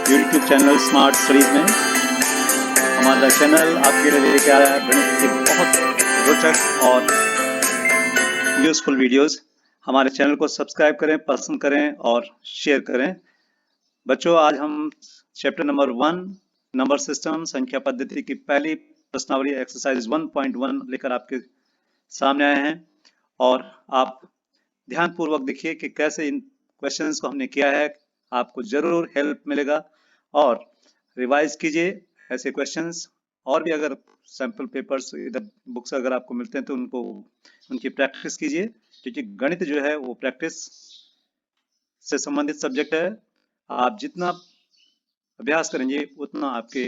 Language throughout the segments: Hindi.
यूट्यूब चैनल स्मार्ट स्टडीज में हमारा चैनल आपके लिए लेके आ रहा है गणित के बहुत रोचक और यूजफुल वीडियोस। हमारे चैनल को सब्सक्राइब करें, पसंद करें और शेयर करें। बच्चों, आज हम चैप्टर नंबर 1 नंबर सिस्टम संख्या पद्धति की पहली प्रश्नावली एक्सरसाइज 1.1 लेकर आपके सामने आए हैं और आप ध्यानपूर्वक देखिए कि कैसे इन क्वेश्चंस को हमने किया है। आपको जरूर हेल्प मिलेगा और रिवाइज कीजिए ऐसे क्वेश्चंस। और भी अगर सैंपल पेपर्स इधर बुक्स अगर आपको मिलते हैं तो उनकी प्रैक्टिस कीजिए, क्योंकि गणित जो है वो प्रैक्टिस से संबंधित सब्जेक्ट है। आप जितना अभ्यास करेंगे उतना आपके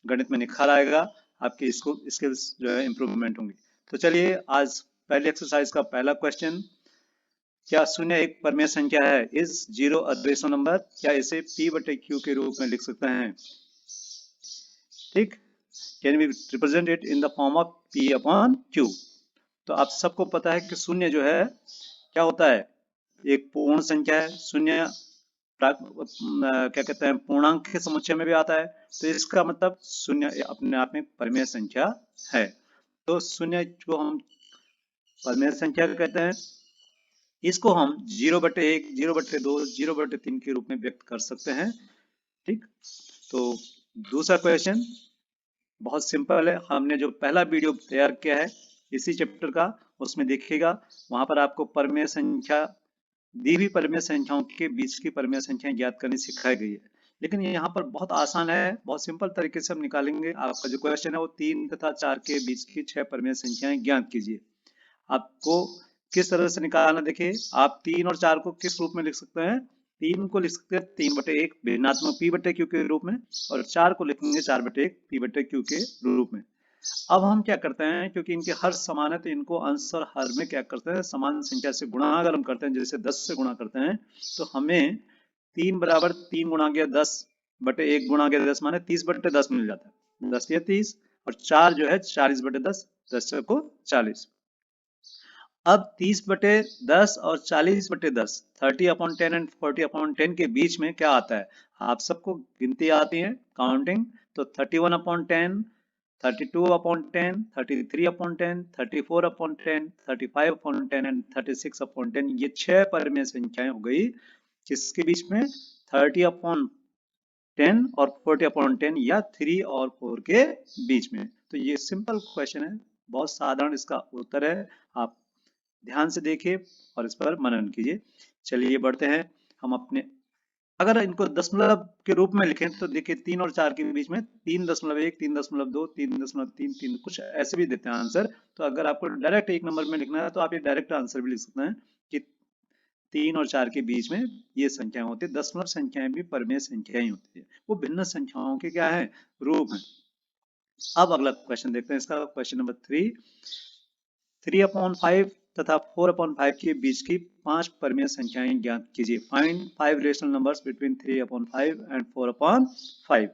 गणित में निखार आएगा, आपकी स्किल्स जो है इम्प्रूवमेंट होंगी। तो चलिए, आज पहली एक्सरसाइज का पहला क्वेश्चन, क्या शून्य एक परमेय संख्या है? Is 0 a rational number? क्या इसे p बटे q के रूप में लिख सकते हैं? ठीक, can we represent it in the form of p upon q? तो आप सबको पता है कि शून्य जो है क्या होता है, एक पूर्ण संख्या है। शून्य क्या कहते हैं, पूर्णांक के समुच्चय में भी आता है, तो इसका मतलब शून्य अपने आप में परमेय संख्या है। तो शून्य को हम परमेय संख्या कहते हैं। इसको हम 0/1, 0/2, 0/3 के रूप में व्यक्त कर सकते हैं। ठीक, तो दूसरा क्वेश्चन बहुत सिंपल है। हमने जो पहला वीडियो तैयार किया है इसी चैप्टर का, उसमें देखिएगा, वहां पर आपको परमेय संख्या, दी हुई परमेय संख्याओं के बीच की परमेय संख्याएं ज्ञात करनी सिखाई गई है। लेकिन यहाँ पर बहुत आसान है, बहुत सिंपल तरीके से हम निकालेंगे। आपका जो क्वेश्चन है वो 3 तथा 4 के बीच की 6 परमेय संख्याएं ज्ञात कीजिए। आपको किस तरह से निकालना, देखिए, आप 3 और 4 को किस रूप में लिख सकते हैं? 3 को लिख सकते हैं 3/1 भिन्नात्मक p बटे q के रूप में, और 4 को लिखेंगे 4/1 p बटे q के रूप में। अब हम क्या करते हैं, क्योंकि इनके हर समान है तो इनको अंश और हर में क्या करते हैं, समान संख्या से गुणा अगर हम करते हैं, जैसे 10 से गुणा करते हैं, तो हमें 3 बराबर 3 गुणा के 10/1 गुणा के 10 माने 30/10 मिल जाता है। 10 या 30, और 4 जो है 40/10, 10 को 40। अब 30/10 और 40/10, 30/10 एंड 40/10 के बीच में क्या आता है? आप सबको गिनती आती है, काउंटिंग। तो 31/10, 32/10, 33/10, 34/10, 35/10 एंड 36/10, ये 6 परमेय संख्याएं हो गई। किसके बीच में? 30/10 और 40/10, या 3 और 4 के बीच में। तो ये सिंपल क्वेश्चन है, बहुत साधारण इसका उत्तर है। आप ध्यान से देखिए और इस पर मनन कीजिए। चलिए बढ़ते हैं हम अपने, अगर इनको दशमलव के रूप में लिखें तो देखिए 3 और 4 के बीच में 3.1, 3.2, 3.3, 3 कुछ ऐसे भी देते हैं आंसर। तो अगर आपको डायरेक्ट एक नंबर में लिखना है तो आप ये डायरेक्ट आंसर भी लिख सकते हैं कि 3 और 4 के बीच में ये संख्याएं होती है। दशमलव संख्याएं भी परमेय संख्याएं होती है, वो भिन्न संख्याओं के क्या है, रूप है। अब अगला क्वेश्चन देखते हैं, इसका क्वेश्चन नंबर 3, 3/5 तथा 4/5 के बीच की 5 परमेय संख्याएं ज्ञात कीजिए। Find 5 rational numbers between 3/5 and 4/5।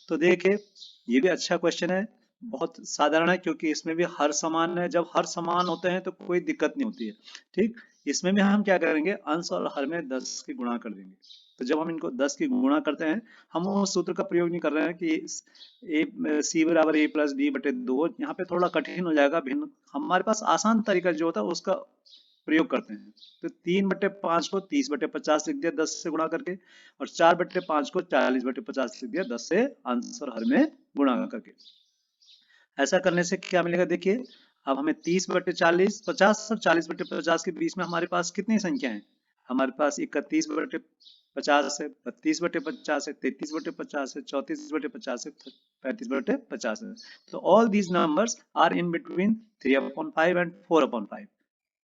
तो देखिए, ये भी अच्छा क्वेश्चन है, बहुत साधारण है, क्योंकि इसमें भी हर समान है। जब हर समान होते हैं तो कोई दिक्कत नहीं होती है। ठीक, इसमें भी हम क्या करेंगे, अंश और हर में 10 की गुणा कर देंगे। तो जब हम इनको 10 की गुणा करते हैं, हम वो सूत्र का प्रयोग नहीं कर रहे हैं कि सी बराबर a प्लस b बटे 2। यहाँ पे थोड़ा कठिन हो जाएगा, भिन्न हमारे पास आसान तरीका जो होता है उसका प्रयोग करते हैं। तो 3/5 को 30/50 लिख दिया 10 से गुणा करके, और 4/5 को 40/50 लिख दिया 10 से अंश और हर में गुणा करके। ऐसा करने से क्या मिलेगा, देखिए, अब हमें 30/40, 50 और 40/50 के बीच में हमारे पास कितनी संख्या है? हमारे पास 31/50 है, 32/50 है, 33/50 है, 34/50 है, 35/50 है। तो all these numbers are in between 3/5 and 4/5,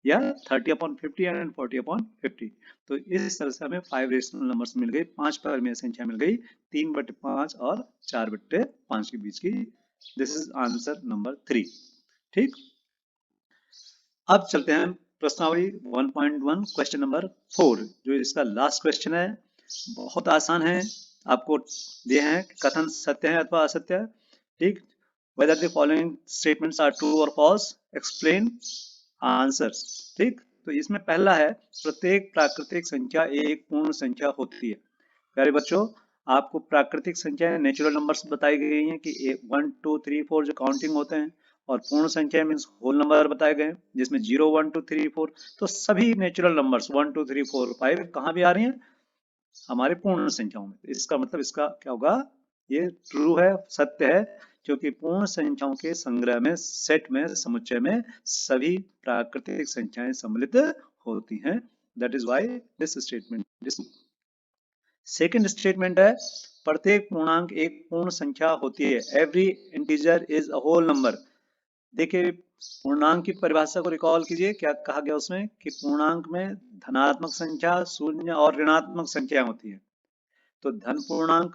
या 30/50 एंड 40/50। तो इस तरह से हमें 5 रेशनल नंबर्स मिल गए, 5 परमेय संख्या मिल गई, 3/5 और 4/5 के बीच की। This is answer number 3। ठीक, अब चलते हैं प्रश्नावली 1.1 क्वेश्चन नंबर 4, जो इसका लास्ट क्वेश्चन है। बहुत आसान है, आपको दिए हैं कथन सत्य है अथवा असत्य है। ठीक, whether the following statements are true or false, explain answers। ठीक, तो इसमें पहला है प्रत्येक प्राकृतिक संख्या एक पूर्ण संख्या होती है। प्यारे बच्चों, आपको प्राकृतिक संख्याएं नेचुरल नंबर्स बताई गई हैं कि 1 2 3 4 जो काउंटिंग होते हैं, और पूर्ण संख्या मीन्स होल नंबर बताए गए हैं जिसमें 0 1 2 3 4। तो सभी नेचुरल नंबर्स 1 2 3 4 5 कहाँ भी आ रही हैं? हमारे पूर्ण संख्याओं में। इसका मतलब इसका क्या होगा? ये ट्रू है, सत्य है, क्योंकि पूर्ण संख्याओं के संग्रह में, सेट में, समुच्चय में सभी प्राकृतिक संख्याएं सम्मिलित होती हैं। That is why this statement. Second statement है प्रत्येक पूर्णांक एक पूर्ण संख्या होती है। Every integer is a whole number. देखिए, पूर्णांक की परिभाषा को रिकॉल कीजिए, क्या कहा गया उसमें कि पूर्णांक में धनात्मक संख्या, शून्य और ऋणात्मक संख्या होती है। तो धन पूर्णांक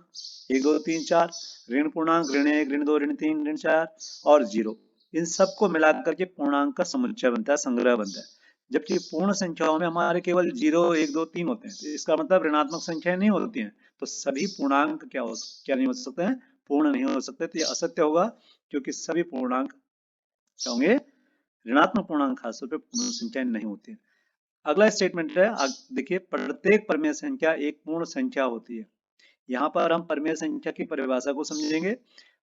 1 2 3 4, ऋण पूर्णांक ऋण 1 ऋण 2 ऋण 3 ऋण 4 और 0, इन सबको मिलाकर के पूर्णांक का समुच्चय बनता है, संग्रह बनता है। जबकि पूर्ण संख्याओं में हमारे केवल 0 1 2 3 होते हैं, तो इसका मतलब ऋणात्मक संख्याएं नहीं होती हैं। तो सभी पूर्णांक क्या नहीं हो सकते हैं? पूर्ण नहीं हो सकते। तो ये असत्य होगा, क्योंकि सभी पूर्णांक क्या होंगे? ऋणात्मक पूर्णांक खासतौर पर पूर्ण संख्याएं नहीं होती है। अगला स्टेटमेंट है, देखिए, प्रत्येक परिमेय संख्या एक पूर्ण संख्या होती है। यहाँ पर हम परिमेय संख्या की परिभाषा को समझेंगे।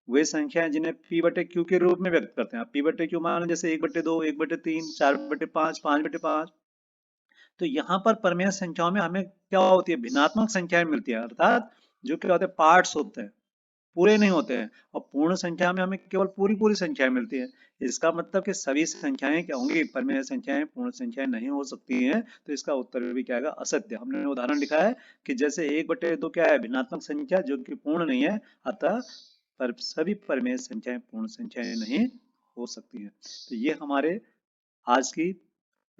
वे संख्याएं जिन्हें p बटे q के रूप में व्यक्त करते हैं। p बटे q मान जैसे 1/2, 1/3, 4/5, 5/5। तो यहाँ पर परिमेय संख्याओं में हमें क्या होती है? भिन्नात्मक संख्याएं मिलती है, अर्थात जो क्या होते हैं? पार्ट्स होते हैं, पूरे नहीं होते हैं। और पूर्ण संख्या में हमें केवल पूरी पूरी संख्याएं मिलती हैं। इसका मतलब कि सभी संख्याएं क्या होंगी? परिमेय संख्याएं पूर्ण संख्याएं नहीं हो सकती हैं। तो इसका उत्तर भी क्या आएगा? असत्य। हमने उदाहरण लिखा है कि जैसे 1/2 क्या है? भिन्नात्मक संख्या जो कि पूर्ण नहीं है, अतः पर सभी परिमेय संख्याएं पूर्ण संख्याएं नहीं हो सकती हैं। तो ये हमारे आज की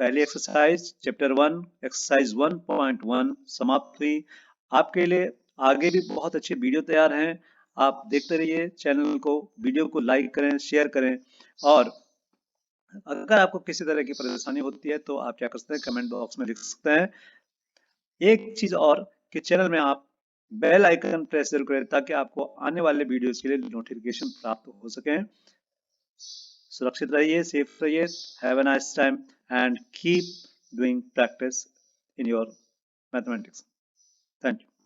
पहली एक्सरसाइज चैप्टर 1 एक्सरसाइज 1.1 समाप्त हुई। आपके लिए आगे भी बहुत अच्छे वीडियो तैयार हैं। आप देखते रहिए चैनल को, वीडियो को लाइक करें, शेयर करें। और अगर आपको किसी तरह की परेशानी होती है तो आप क्या कर सकते हैं? कमेंट बॉक्स में लिख सकते हैं। एक चीज और कि चैनल में आप बेल आइकन प्रेस जरूर करें, ताकि आपको आने वाले वीडियोस के लिए नोटिफिकेशन प्राप्त हो सके। सुरक्षित रहिए, सेफ रहिए। Have a nice time and keep doing practice in your mathematics. Thank you.